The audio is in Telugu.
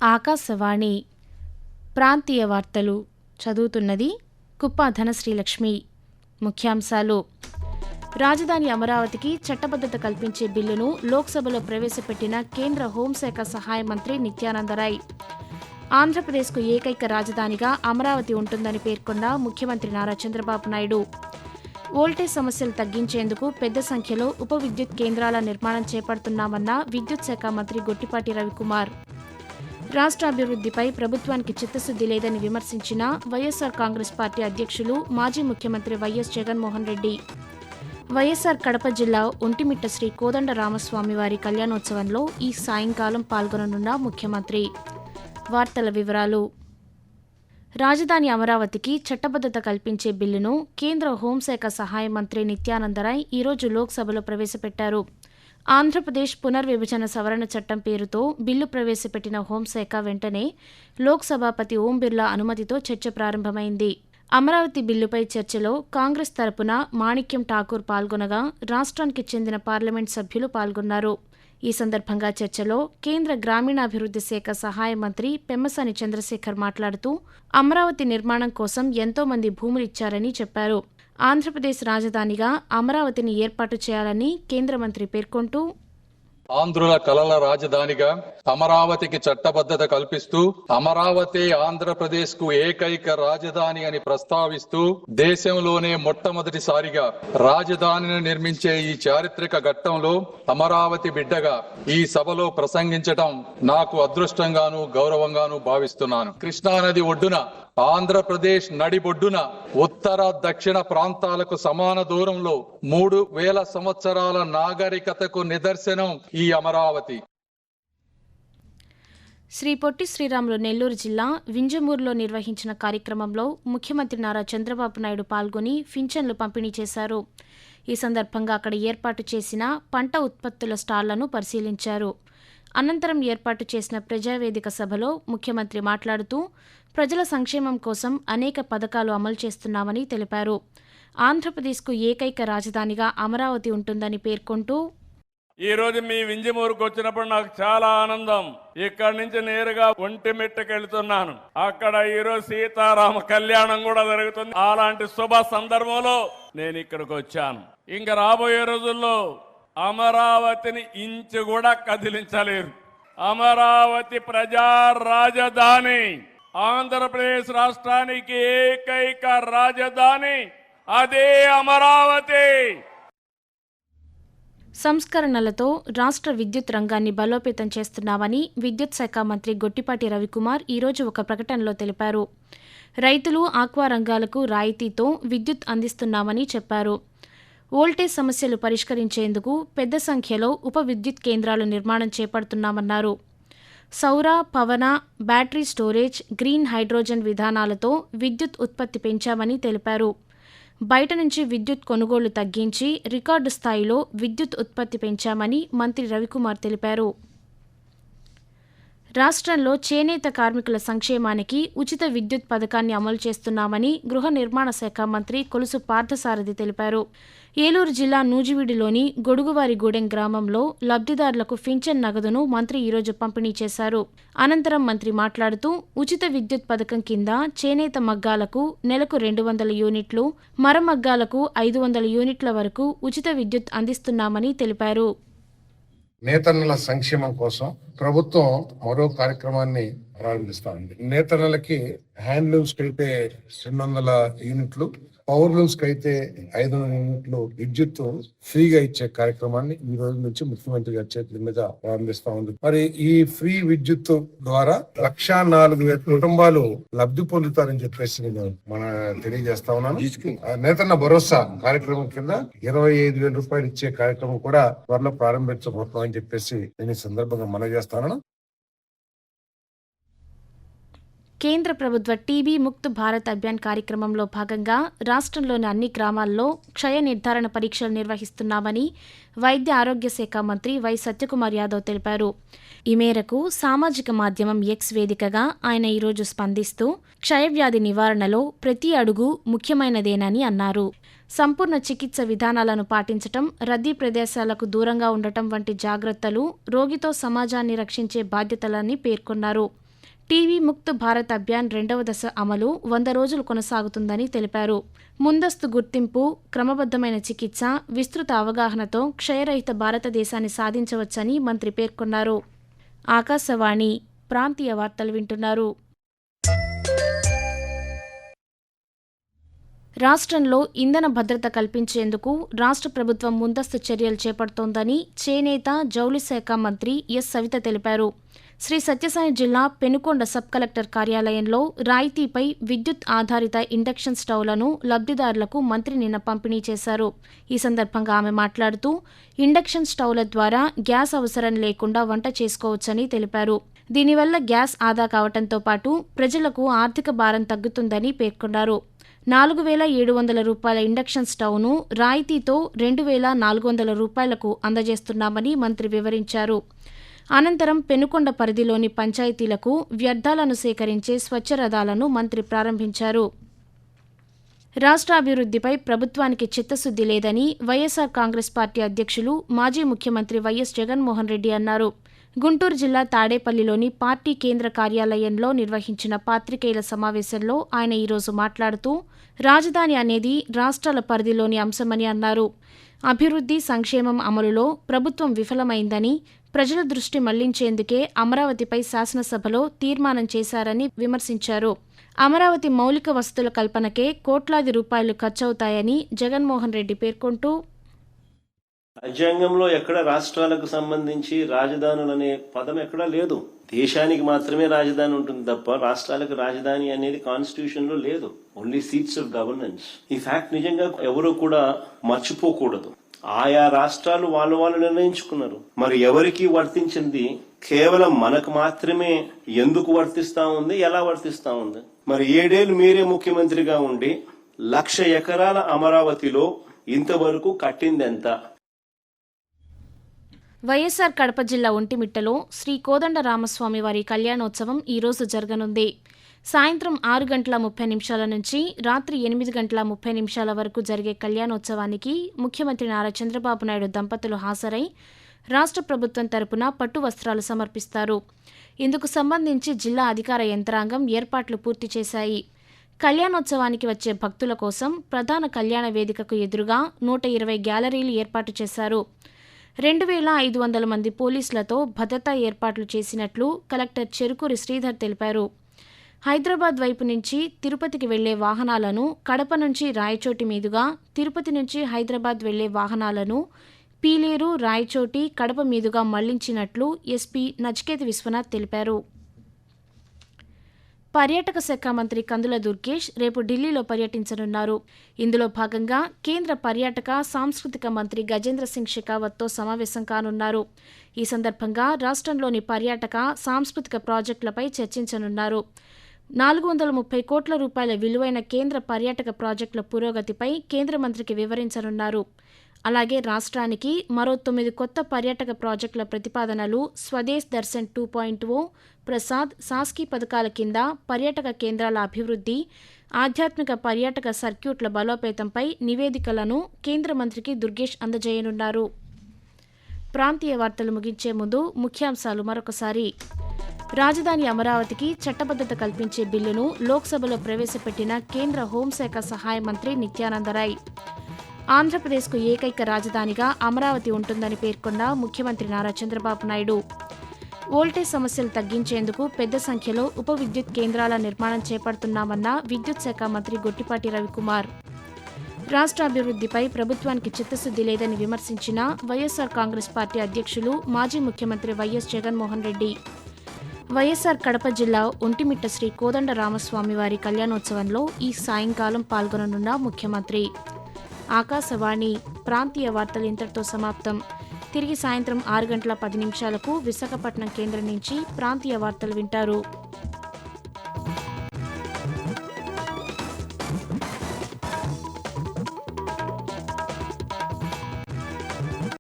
ఆకాశవాణి ప్రాంతీయ వార్తలు చదువుతున్నది కుప్ప ధనశ్రీలక్ష్మి. ముఖ్యాంశాలు: రాజధాని అమరావతికి చట్టబద్ధత కల్పించే బిల్లును లోక్సభలో ప్రవేశపెట్టిన కేంద్ర హోంశాఖ సహాయ మంత్రి నిత్యానందరాయ్. ఆంధ్రప్రదేశ్కు ఏకైక రాజధానిగా అమరావతి ఉంటుందని పేర్కొన్న ముఖ్యమంత్రి నారా చంద్రబాబు నాయుడు. వోల్టేజ్ సమస్యలు తగ్గించేందుకు పెద్ద సంఖ్యలో ఉప విద్యుత్ కేంద్రాల నిర్మాణం చేపడుతున్నామన్న విద్యుత్ శాఖ మంత్రి గొట్టిపాటి రవికుమార్. రాష్ట్రాభివృద్ధిపై ప్రభుత్వానికి చిత్తశుద్ది లేదని విమర్శించిన వైఎస్సార్ కాంగ్రెస్ పార్టీ అధ్యక్షులు మాజీ ముఖ్యమంత్రి వైఎస్ జగన్మోహన్ రెడ్డి. వైఎస్సార్ కడప జిల్లా ఒంటిమిట్ట శ్రీ కోదండ రామస్వామి వారి కళ్యాణోత్సవంలో ఈ సాయంకాలం పాల్గొననున్న ముఖ్యమంత్రి. వార్తల వివరాలు: రాజధాని అమరావతికి చట్టబద్ధత కల్పించే బిల్లును కేంద్ర హోంశాఖ సహాయ మంత్రి నిత్యానందరాయ్ ఈరోజు లోక్సభలో ప్రవేశపెట్టారు. ఆంధ్రప్రదేశ్ పునర్విభజన సవరణ చట్టం పేరుతో బిల్లు ప్రవేశపెట్టిన హోంశాఖ వెంటనే లోక్సభాపతి ఓం బిర్లా అనుమతితో చర్చ ప్రారంభమైంది. అమరావతి బిల్లుపై చర్చలో కాంగ్రెస్ తరపున మాణిక్యం ఠాకూర్ పాల్గొనగా రాష్ట్రానికి చెందిన పార్లమెంట్ సభ్యులు పాల్గొన్నారు. ఈ సందర్భంగా చర్చలో కేంద్ర గ్రామీణాభివృద్ధి శాఖ సహాయ మంత్రి పెమ్మసాని చంద్రశేఖర్ మాట్లాడుతూ అమరావతి నిర్మాణం కోసం ఎంతో మంది భూములిచ్చారని చెప్పారు. ఆంధ్రప్రదేశ్ రాజధానిగా అమరావతిని ఏర్పాటు చేయాలని కేంద్ర మంత్రి పేర్కొంటూ, ఆంధ్రుల కలల రాజధానిగా అమరావతికి చట్టబద్ధత కల్పిస్తూ అమరావతి ఆంధ్రప్రదేశ్ కు ఏకైక రాజధాని అని ప్రస్తావిస్తూ దేశంలోనే మొట్టమొదటిసారిగా రాజధానిని నిర్మించే ఈ చారిత్రక ఘట్టంలో అమరావతి బిడ్డగా ఈ సభలో ప్రసంగించటం నాకు అదృష్టంగాను గౌరవంగాను భావిస్తున్నాను. కృష్ణానది ఒడ్డున ఆంధ్రప్రదేశ్ నడిబొడ్డున ఉత్తర దక్షిణ ప్రాంతాలకు సమాన దూరంలో 3000 సంవత్సరాల నాగరికతకు నిదర్శనం ఈ అమరావతి. శ్రీ పొట్టి శ్రీరాములు నెల్లూరు జిల్లా వింజమూరులో నిర్వహించిన కార్యక్రమంలో ముఖ్యమంత్రి నారా చంద్రబాబు నాయుడు పాల్గొని పింఛన్లు పంపిణీ చేశారు. ఈ సందర్భంగా అక్కడ ఏర్పాటు చేసిన పంట ఉత్పత్తుల స్టాళ్లను పరిశీలించారు. అనంతరం ఏర్పాటు చేసిన ప్రజావేదిక సభలో ముఖ్యమంత్రి మాట్లాడుతూ ప్రజల సంక్షేమం కోసం అనేక పథకాలు అమలు చేస్తున్నామని తెలిపారు. ఆంధ్రప్రదేశ్కు ఏకైక రాజధానిగా అమరావతి ఉంటుందని పేర్కొంటూ, ఈ రోజు మీ వింజమూరుకు వచ్చినప్పుడు నాకు చాలా ఆనందం. ఇక్కడి నుంచి నేరుగా ఒంటిమిట్టకి వెళ్తున్నాను. అక్కడ ఈరోజు సీతారామ కళ్యాణం కూడా జరుగుతుంది. అలాంటి శుభ సందర్భంలో నేను ఇక్కడికి వచ్చాను. ఇంకా రాబోయే రోజుల్లో అమరావతిని ఇంచు కూడా కదిలించలేరు. అమరావతి ప్రజా రాజధాని, ఆంధ్రప్రదేశ్ రాష్ట్రానికి ఏకైక రాజధాని అదే అమరావతి. సంస్కరణలతో రాష్ట్ర విద్యుత్ రంగాన్ని బలోపేతం చేస్తున్నామని విద్యుత్ శాఖ మంత్రి గొట్టిపాటి రవికుమార్ ఈరోజు ఒక ప్రకటనలో తెలిపారు. రైతులు, ఆక్వా రంగాలకు రాయితీతో విద్యుత్ అందిస్తున్నామని చెప్పారు. వోల్టేజ్ సమస్యలు పరిష్కరించేందుకు పెద్ద సంఖ్యలో ఉప విద్యుత్ కేంద్రాలు నిర్మాణం చేపడుతున్నామన్నారు. సౌర, పవన, బ్యాటరీ స్టోరేజ్, గ్రీన్ హైడ్రోజన్ విధానాలతో విద్యుత్ ఉత్పత్తి పెంచామని తెలిపారు. బయట నుంచి విద్యుత్ కొనుగోలు తగ్గించి రికార్డు స్థాయిలో విద్యుత్ ఉత్పత్తి పెంచామని మంత్రి రవికుమార్ తెలిపారు. రాష్ట్రంలో చేనేత కార్మికుల సంక్షేమానికి ఉచిత విద్యుత్ పథకాన్ని అమలు చేస్తున్నామని గృహ నిర్మాణ శాఖ మంత్రి కొలుసు పార్థసారథి తెలిపారు. ఏలూరు జిల్లా నూజివీడులోని గొడుగువారిగూడెం గ్రామంలో లబ్ధిదారులకు పింఛన్ నగదును మంత్రి ఈరోజు పంపిణీ చేశారు. అనంతరం మంత్రి మాట్లాడుతూ ఉచిత విద్యుత్ పథకం కింద చేనేత మగ్గాలకు నెలకు 200 యూనిట్లు, మరమగ్గాలకు 500 యూనిట్ల వరకు ఉచిత విద్యుత్ అందిస్తున్నామని తెలిపారు. నేతన్నల సంక్షేమం కోసం ప్రభుత్వం మరో కార్యక్రమాన్ని ప్రారంభిస్తా ఉంది. నేతన్నలకి హ్యాండ్లూమ్స్ కి అయితే 200 యూనిట్లు, పవర్ లూమ్స్ కి అయితే 500 యూనిట్లు విద్యుత్ ఫ్రీగా ఇచ్చే కార్యక్రమాన్ని ఈ రోజు నుంచి ముఖ్యమంత్రి గారి చేతుల మీద ప్రారంభిస్తా ఉంది. మరి ఈ ఫ్రీ విద్యుత్ ద్వారా 1,04,000 కుటుంబాలు లబ్ధి పొందుతారని చెప్పేసి నేను తెలియజేస్తా ఉన్నాను. నేతన్న భరోసా కార్యక్రమం కింద 25,000 రూపాయలు ఇచ్చే కార్యక్రమం కూడా త్వరలో ప్రారంభించబోతున్నామని చెప్పేసి నేను ఈ సందర్భంగా మనవి చేస్తాను. కేంద్ర ప్రభుత్వ టీబీ ముక్త్ భారత్ అభియాన్ కార్యక్రమంలో భాగంగా రాష్ట్రంలోని అన్ని గ్రామాల్లో క్షయ నిర్ధారణ పరీక్షలు నిర్వహిస్తున్నామని వైద్య ఆరోగ్య శాఖ మంత్రి వై సత్యకుమార్ యాదవ్ తెలిపారు. ఈ మేరకు సామాజిక మాధ్యమం ఎక్స్ వేదికగా ఆయన ఈరోజు స్పందిస్తూ క్షయవ్యాధి నివారణలో ప్రతి అడుగు ముఖ్యమైనదేనని అన్నారు. సంపూర్ణ చికిత్స విధానాలను పాటించటం, రద్దీ ప్రదేశాలకు దూరంగా ఉండటం వంటి జాగ్రత్తలు రోగితో సమాజాన్ని రక్షించే బాధ్యతలని పేర్కొన్నారు. టీవీ ముక్త్ భారత్ అభియాన్ 2వ దశ అమలు 100 రోజులు కొనసాగుతుందని తెలిపారు. ముందస్తు గుర్తింపు, క్రమబద్ధమైన చికిత్స, విస్తృత అవగాహనతో క్షయరహిత భారతదేశాన్ని సాధించవచ్చని మంత్రి పేర్కొన్నారు. ఆకాశవాణి ప్రాంతీయ వార్తలు వింటున్నారు. రాష్ట్రంలో ఇంధన భద్రత కల్పించేందుకు రాష్ట్ర ప్రభుత్వం ముందస్తు చర్యలు చేపడుతోందని చేనేత, జౌళి శాఖ మంత్రి ఎస్ సవిత తెలిపారు. శ్రీ సత్యసాయి జిల్లా పెనుకొండ సబ్ కలెక్టర్ కార్యాలయంలో రాయితీపై విద్యుత్ ఆధారిత ఇండక్షన్ స్టవ్లను లబ్ధిదారులకు మంత్రి నిన్న పంపిణీ చేశారు. ఈ సందర్భంగా ఆమె మాట్లాడుతూ ఇండక్షన్ స్టవ్ల ద్వారా గ్యాస్ అవసరం లేకుండా వంట చేసుకోవచ్చని తెలిపారు. దీనివల్ల గ్యాస్ ఆదా కావడంతో పాటు ప్రజలకు ఆర్థిక భారం తగ్గుతుందని పేర్కొన్నారు. 4,700 రూపాయల ఇండక్షన్ స్టవ్ను రాయితీతో 2,400 రూపాయలకు అందజేస్తున్నామని మంత్రి వివరించారు. అనంతరం పెనుకొండ పరిధిలోని పంచాయతీలకు వ్యర్థాలను సేకరించే స్వచ్ఛ రథాలను మంత్రి ప్రారంభించారు. రాష్ట్ర అభివృద్ధిపై ప్రభుత్వానికి చిత్తశుద్ధి లేదని వైఎస్ఆర్ కాంగ్రెస్ పార్టీ అధ్యక్షులు, మాజీ ముఖ్యమంత్రి వైఎస్ జగన్మోహన్ రెడ్డి అన్నారు. గుంటూరు జిల్లా తాడేపల్లిలోని పార్టీ కేంద్ర కార్యాలయంలో నిర్వహించిన పాత్రికేయుల సమావేశంలో ఆయన ఈరోజు మాట్లాడుతూ రాజధాని అనేది రాష్ట్రాల పరిధిలోని అంశమని అన్నారు. అభివృద్ధి, సంక్షేమం అమలులో ప్రభుత్వం విఫలమైందని, ప్రజల దృష్టి మళ్లించేందుకే అమరావతిపై శాసనసభలో తీర్మానం చేశారని విమర్శించారు. అమరావతి మౌలిక వసతుల కల్పనకే కోట్లాది రూపాయలు ఖర్చవుతాయని జగన్మోహన్ రెడ్డి పేర్కొంటూ రాజ్యాంగంలో ఎక్కడ రాష్ట్రాలకు సంబంధించి రాజధానులు అనే పదం ఎక్కడా లేదు. దేశానికి మాత్రమే రాజధాని ఉంటుంది తప్ప రాష్ట్రాలకు రాజధాని అనేది కాన్స్టిట్యూషన్ లో లేదు. Only seats of governance. ఈ ఫ్యాక్ట్ నిజంగా ఎవరు కూడా మర్చిపోకూడదు. ఆయా రాష్ట్రాలు వాళ్ళు నిర్ణయించుకున్నారు. మరి ఎవరికి వర్తించింది కేవలం మనకు మాత్రమే ఎందుకు వర్తిస్తా ఉంది, ఎలా వర్తిస్తా ఉంది? మరి 7 ఏళ్లు మీరే ముఖ్యమంత్రిగా ఉండి 1,00,000 ఎకరాల అమరావతిలో ఇంతవరకు కట్టింది ఎంత? వైఎస్ఆర్ కడప జిల్లా ఒంటిమిట్టలో శ్రీ కోదండ రామస్వామి వారి కళ్యాణోత్సవం ఈరోజు జరగనుంది. సాయంత్రం 6:30 నుంచి రాత్రి 8:30 వరకు జరిగే కళ్యాణోత్సవానికి ముఖ్యమంత్రి నారా చంద్రబాబు నాయుడు దంపతులు హాజరై రాష్ట్ర ప్రభుత్వం తరపున పట్టు వస్త్రాలు సమర్పిస్తారు. ఇందుకు సంబంధించి జిల్లా అధికార యంత్రాంగం ఏర్పాట్లు పూర్తి చేశాయి. కళ్యాణోత్సవానికి వచ్చే భక్తుల కోసం ప్రధాన కళ్యాణ వేదికకు ఎదురుగా 120 గ్యాలరీలు ఏర్పాటు చేశారు. 2,500 మంది పోలీసులతో భద్రతా ఏర్పాట్లు చేసినట్లు కలెక్టర్ చెరుకూరి శ్రీధర్ తెలిపారు. హైదరాబాద్ వైపు నుంచి తిరుపతికి వెళ్లే వాహనాలను, కడప నుంచి రాయచోటి మీదుగా తిరుపతి నుంచి హైదరాబాద్ వెళ్లే వాహనాలను పీలేరు, రాయచోటి, కడప మీదుగా మళ్లించినట్లు ఎస్పీ నచికేత విశ్వనాథ్ తెలిపారు. పర్యాటక శాఖ మంత్రి కందుల దుర్గేష్ రేపు ఢిల్లీలో పర్యటించనున్నారు. ఇందులో భాగంగా కేంద్ర పర్యాటక, సాంస్కృతిక మంత్రి గజేంద్ర సింగ్ షెకావత్తో సమావేశం కానున్నారు. ఈ సందర్భంగా రాష్ట్రంలోని పర్యాటక, సాంస్కృతిక ప్రాజెక్టులపై చర్చించనున్నారు. 430 కోట్ల రూపాయల విలువైన కేంద్ర పర్యాటక ప్రాజెక్టుల పురోగతిపై కేంద్ర మంత్రికి వివరించనున్నారు. అలాగే రాష్ట్రానికి మరో 9 కొత్త పర్యాటక ప్రాజెక్టుల ప్రతిపాదనలు, స్వదేశ్ దర్శన్ 2.0, ప్రసాద్, సాస్కీ పథకాల కింద పర్యాటక కేంద్రాల అభివృద్ధి, ఆధ్యాత్మిక పర్యాటక సర్క్యూట్ల బలోపేతంపై నివేదికలను కేంద్ర మంత్రికి దుర్గేష్ అందజేయనున్నారు. ప్రాంతీయ వార్తలు ముగించే ముందు ముఖ్యాంశాలు మరొకసారి. రాజధాని అమరావతికి చట్టబద్ధత కల్పించే బిల్లును లోక్సభలో ప్రవేశపెట్టిన కేంద్ర హోంశాఖ సహాయ మంత్రి నిత్యానందరాయ్. ఆంధ్రప్రదేశ్కు ఏకైక రాజధానిగా అమరావతి ఉంటుందని పేర్కొన్న ముఖ్యమంత్రి నారా చంద్రబాబు నాయుడు. వోల్టేజ్ సమస్యలు తగ్గించేందుకు పెద్ద సంఖ్యలో ఉప విద్యుత్ కేంద్రాల నిర్మాణం చేపడుతున్నామన్న విద్యుత్ శాఖ మంత్రి గొట్టిపాటి రవికుమార్. రాష్ట్ర అభివృద్ధిపై ప్రభుత్వానికి చిత్తశుద్ధి లేదని విమర్శించిన వైఎస్ఆర్ కాంగ్రెస్ పార్టీ అధ్యక్షులు, మాజీ ముఖ్యమంత్రి వైఎస్ జగన్మోహన్ రెడ్డి. వైఎస్ఆర్ కడప జిల్లా ఒంటిమిట్ట శ్రీ కోదండ రామస్వామి వారి కళ్యాణోత్సవంలో ఈ సాయంకాలం పాల్గొననున్న ముఖ్యమంత్రి. ఆకాశవాణి ప్రాంతీయ వార్తలు ఇంతటితో సమాప్తం. తిరిగి సాయంత్రం 6:10 విశాఖపట్నం కేంద్రం నుంచి ప్రాంతీయ వార్తలు వింటారు.